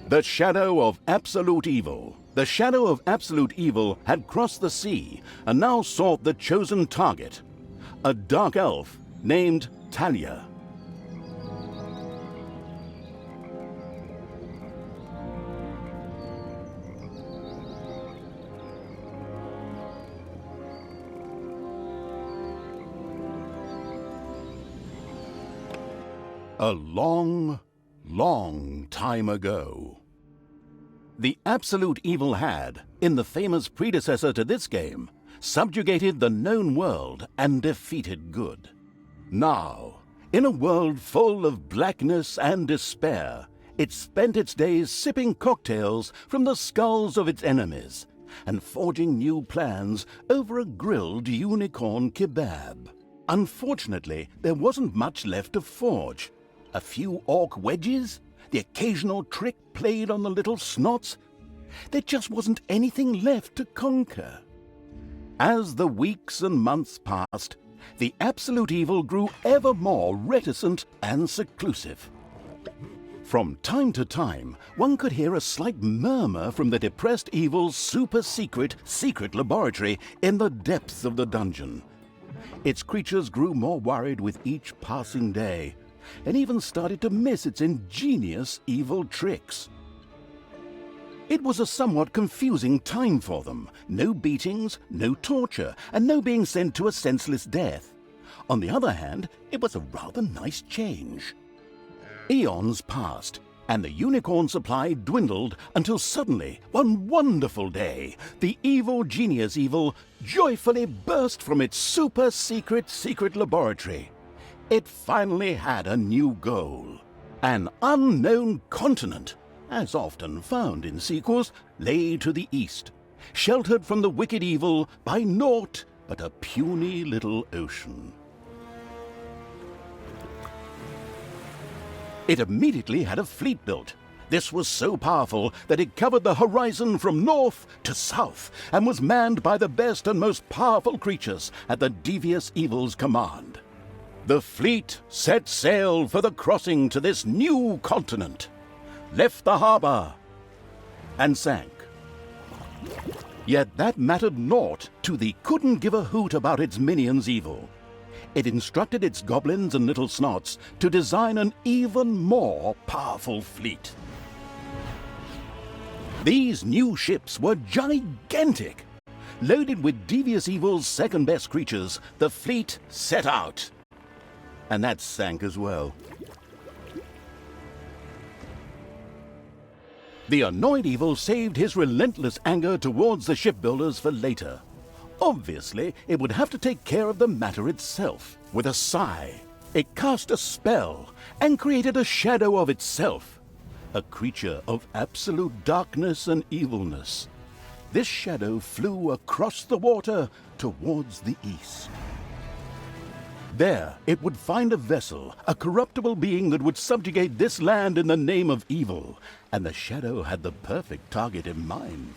The Shadow of Absolute Evil. The Shadow of Absolute Evil had crossed the sea and now sought the chosen target, a dark elf named Talia. A long, long time ago. The Absolute Evil had, in the famous predecessor to this game, subjugated the known world and defeated good. Now, in a world full of blackness and despair, it spent its days sipping cocktails from the skulls of its enemies and forging new plans over a grilled unicorn kebab. Unfortunately, there wasn't much left to forge. A few orc wedges, the occasional trick played on the little snots. There just wasn't anything left to conquer. As the weeks and months passed, the Absolute Evil grew ever more reticent and seclusive. From time to time, one could hear a slight murmur from the depressed Evil's secret laboratory in the depths of the dungeon. Its creatures grew more worried with each passing day, and even started to miss its ingenious evil tricks. It was a somewhat confusing time for them. No beatings, no torture, and no being sent to a senseless death. On the other hand, it was a rather nice change. Eons passed, and the unicorn supply dwindled until suddenly, one wonderful day, the evil genius Evil joyfully burst from its secret laboratory. It finally had a new goal. An unknown continent, as often found in sequels, lay to the east, sheltered from the wicked Evil by naught but a puny little ocean. It immediately had a fleet built. This was so powerful that it covered the horizon from north to south and was manned by the best and most powerful creatures at the devious Evil's command. The fleet set sail for the crossing to this new continent, left the harbor, and sank. Yet that mattered naught to the couldn't give a hoot about its minions Evil. It instructed its goblins and little snots to design an even more powerful fleet. These new ships were gigantic. Loaded with devious Evil's second-best creatures, the fleet set out. And that sank as well. The annoyed Evil saved his relentless anger towards the shipbuilders for later. Obviously, it would have to take care of the matter itself. With a sigh, it cast a spell and created a shadow of itself, a creature of absolute darkness and evilness. This shadow flew across the water towards the east. There, it would find a vessel, a corruptible being that would subjugate this land in the name of evil, and the shadow had the perfect target in mind.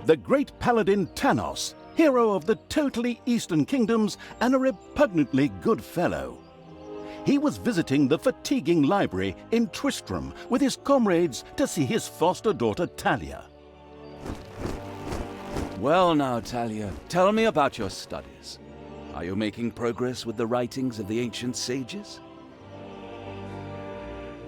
The great paladin Tanos, hero of the totally Eastern Kingdoms and a repugnantly good fellow. He was visiting the fatiguing library in Tristram with his comrades to see his foster daughter Talia. Well now, Talia, tell me about your studies. Are you making progress with the writings of the ancient sages?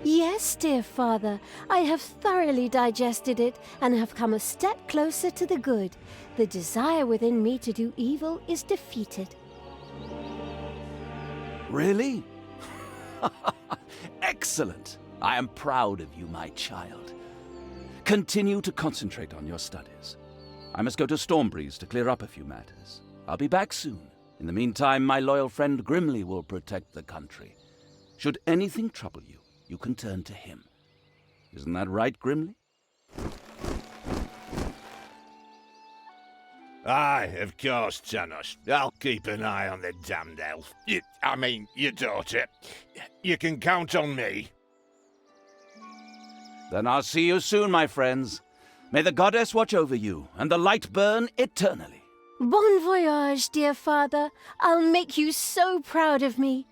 Yes, dear father, I have thoroughly digested it and have come a step closer to the good. The desire within me to do evil is defeated. Really? Excellent! I am proud of you, my child. Continue to concentrate on your studies. I must go to Stormbreeze to clear up a few matters. I'll be back soon. In the meantime, my loyal friend Grimly will protect the country. Should anything trouble you, you can turn to him. Isn't that right, Grimly? Aye, of course, Tanos. I'll keep an eye on the damned elf. Your daughter. You can count on me. Then I'll see you soon, my friends. May the goddess watch over you, and the light burn eternally. Bon voyage, dear father. I'll make you so proud of me.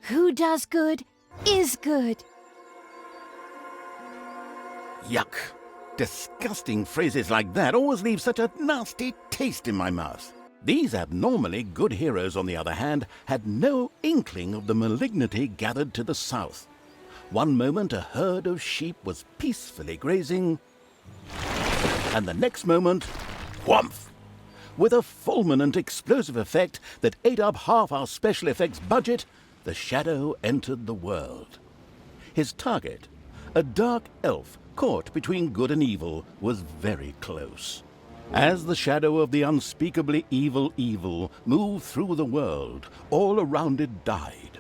Who does good is good. Yuck. Disgusting phrases like that always leave such a nasty taste in my mouth. These abnormally good heroes, on the other hand, had no inkling of the malignity gathered to the south. One moment a herd of sheep was peacefully grazing, and the next moment, whumph! With a fulminant explosive effect that ate up half our special effects budget, the Shadow entered the world. His target, a dark elf caught between good and evil, was very close. As the shadow of the unspeakably evil moved through the world, all around it died.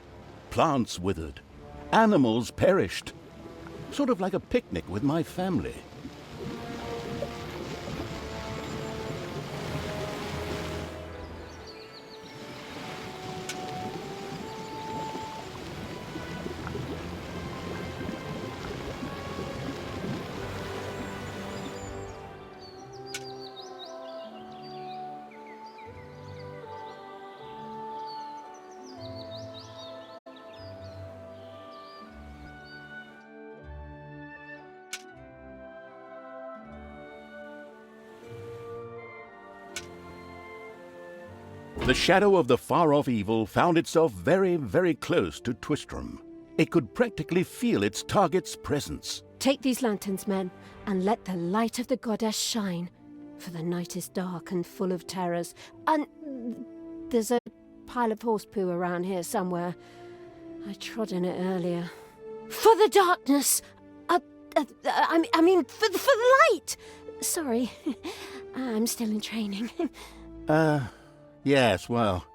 Plants withered. Animals perished. Sort of like a picnic with my family. The shadow of the far-off evil found itself very, very close to Twistram. It could practically feel its target's presence. Take these lanterns, men, and let the light of the goddess shine. For the night is dark and full of terrors. And there's a pile of horse poo around here somewhere. I trod in it earlier. For the darkness! I mean, for the light! Sorry, I'm still in training. Yes, well,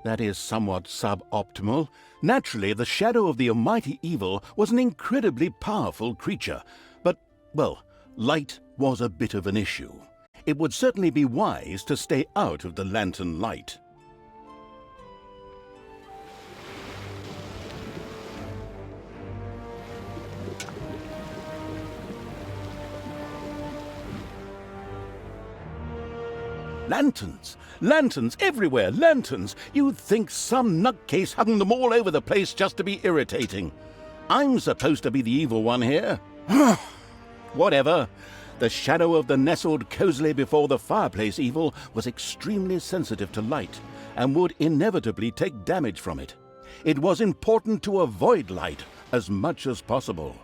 that is somewhat suboptimal. Naturally, the shadow of the almighty evil was an incredibly powerful creature, but, well, light was a bit of an issue. It would certainly be wise to stay out of the lantern light. Lanterns! Lanterns everywhere! Lanterns! You'd think some nutcase hung them all over the place just to be irritating. I'm supposed to be the evil one here. Whatever. The shadow of the nestled cozily before the fireplace evil was extremely sensitive to light and would inevitably take damage from it. It was important to avoid light as much as possible.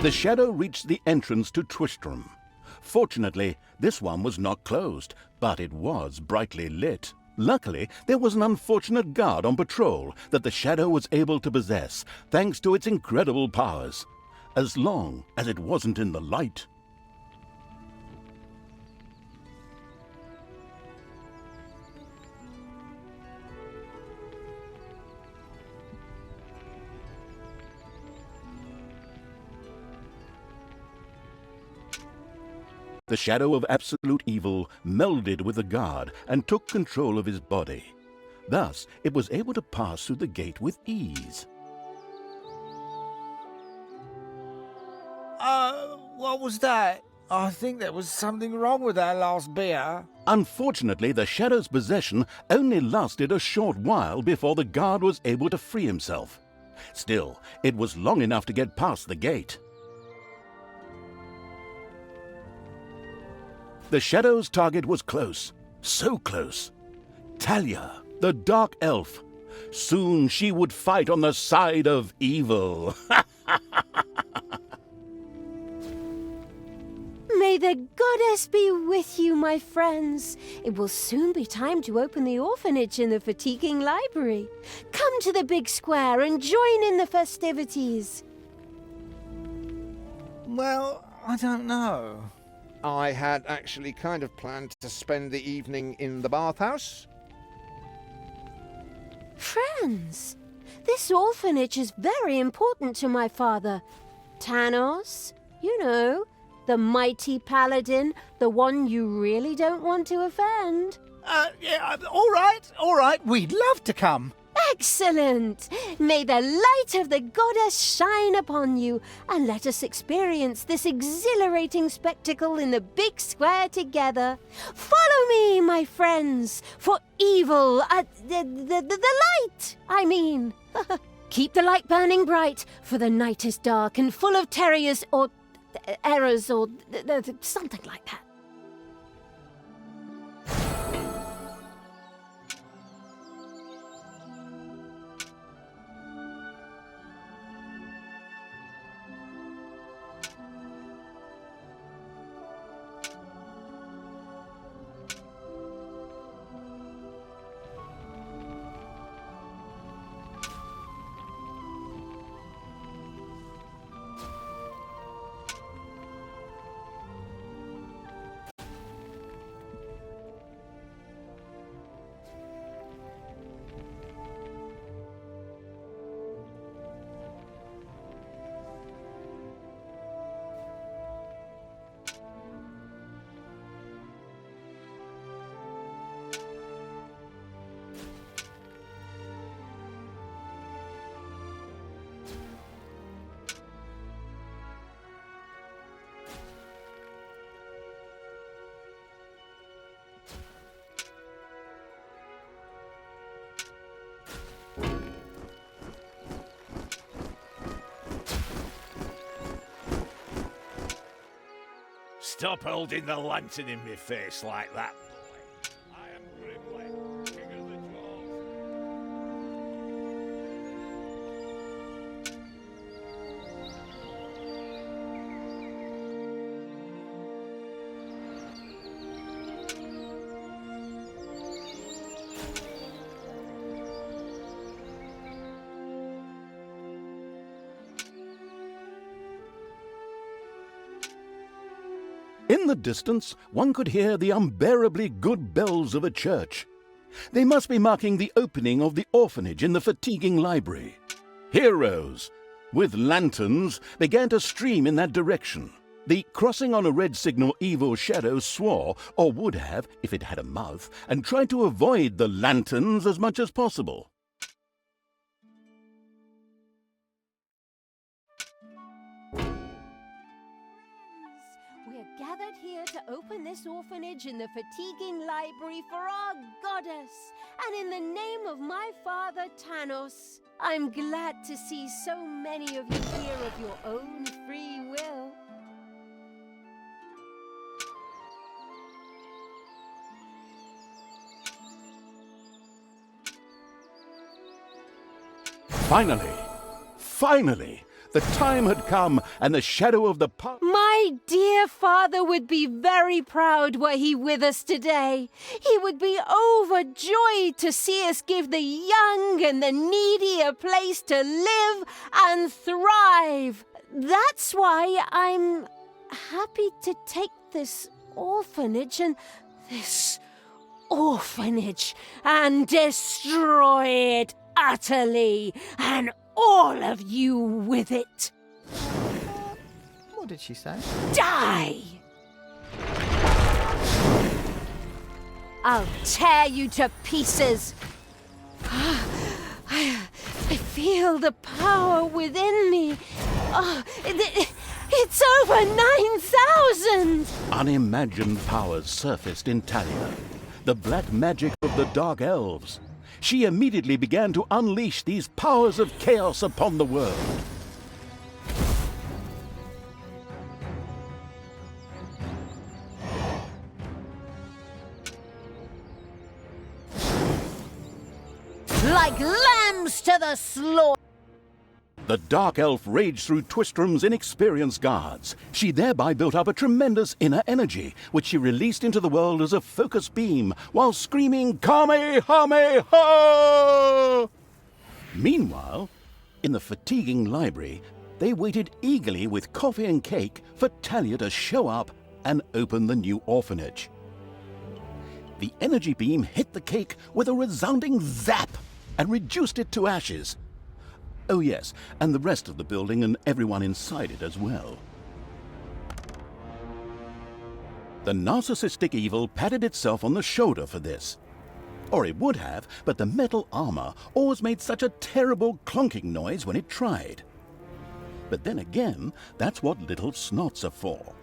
the shadow reached the entrance to Twistram. Fortunately, this one was not closed, but it was brightly lit. Luckily, there was an unfortunate guard on patrol that the shadow was able to possess, thanks to its incredible powers, as long as it wasn't in the light. The shadow of absolute evil melded with the guard and took control of his body. Thus, it was able to pass through the gate with ease. What was that? I think there was something wrong with that last beer. Unfortunately, the shadow's possession only lasted a short while before the guard was able to free himself. Still, it was long enough to get past the gate. The shadow's target was close, so close. Talia, the Dark Elf. Soon she would fight on the side of evil. May the goddess be with you, my friends. It will soon be time to open the orphanage in the fatiguing library. Come to the big square and join in the festivities. Well, I don't know. I had actually kind of planned to spend the evening in the bathhouse. Friends, this orphanage is very important to my father. Tanos, you know, the mighty paladin, the one you really don't want to offend. Yeah, all right, we'd love to come. Excellent! May the light of the goddess shine upon you, and let us experience this exhilarating spectacle in the big square together. Follow me, my friends, for evil, the light, I mean. Keep the light burning bright, for the night is dark and full of terrors or errors or something like that. Stop holding the lantern in my face like that, boy. I am Grimly, King of the Dwarves. In the distance, one could hear the unbearably good bells of a church. They must be marking the opening of the orphanage in the fatiguing library. Heroes, with lanterns, began to stream in that direction. The crossing on a red signal evil shadow swore, or would have if it had a mouth, and tried to avoid the lanterns as much as possible. We are gathered here to open this orphanage in the fatiguing library for our goddess, and in the name of my father Tanos. I'm glad to see so many of you here of your own free will. Finally, The time had come, and the shadow of the My dear father would be very proud were he with us today. He would be overjoyed to see us give the young and the needy a place to live and thrive. That's why I'm happy to take this orphanage and destroy it utterly, and all of you with it. What did she say? Die! I'll tear you to pieces. I feel the power within me. It's over 9,000! unimagined powers surfaced in Talia, the black magic of the Dark Elves. She immediately began to unleash these powers of chaos upon the world. Like lambs to the slaughter! The Dark Elf raged through Twistrom's inexperienced guards. She thereby built up a tremendous inner energy, which she released into the world as a focus beam, while screaming, Kamehameha! Meanwhile, in the fatiguing library, they waited eagerly with coffee and cake for Talia to show up and open the new orphanage. The energy beam hit the cake with a resounding zap and reduced it to ashes. Oh yes, and the rest of the building and everyone inside it as well. The narcissistic evil patted itself on the shoulder for this. Or it would have, but the metal armor always made such a terrible clonking noise when it tried. But then again, that's what little snots are for.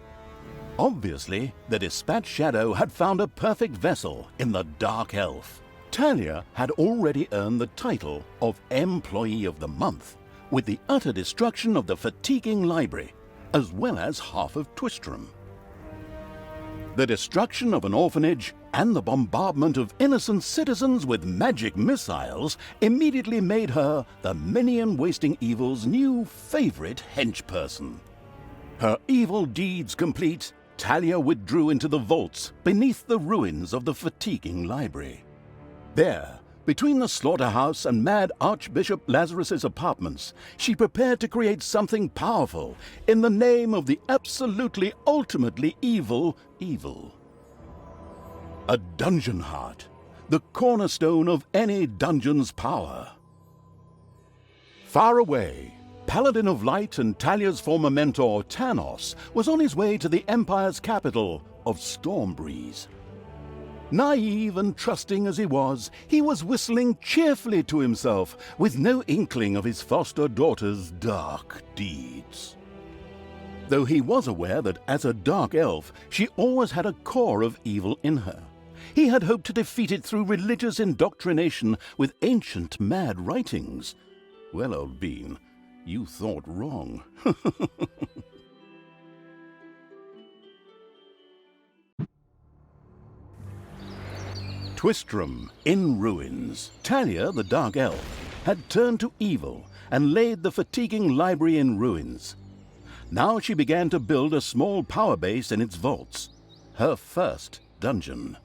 Obviously, the Dispatch Shadow had found a perfect vessel in the Dark Elf. Talia had already earned the title of Employee of the Month, with the utter destruction of the fatiguing library, as well as half of Twistrom. The destruction of an orphanage and the bombardment of innocent citizens with magic missiles immediately made her the many-and-wasting evil's new favorite henchperson. Her evil deeds complete, Talia withdrew into the vaults beneath the ruins of the fatiguing library. There, between the slaughterhouse and Mad Archbishop Lazarus's apartments, she prepared to create something powerful in the name of the absolutely ultimately evil. A dungeon heart, the cornerstone of any dungeon's power. Far away, Paladin of Light and Talia's former mentor, Tanos, was on his way to the Empire's capital of Stormbreeze. Naive and trusting as he was whistling cheerfully to himself, with no inkling of his foster daughter's dark deeds. Though he was aware that as a Dark Elf, she always had a core of evil in her. He had hoped to defeat it through religious indoctrination with ancient mad writings. Well, old bean, you thought wrong. Twistrom in ruins. Talia, the Dark Elf, had turned to evil and laid the fatiguing library in ruins. Now she began to build a small power base in its vaults, her first dungeon.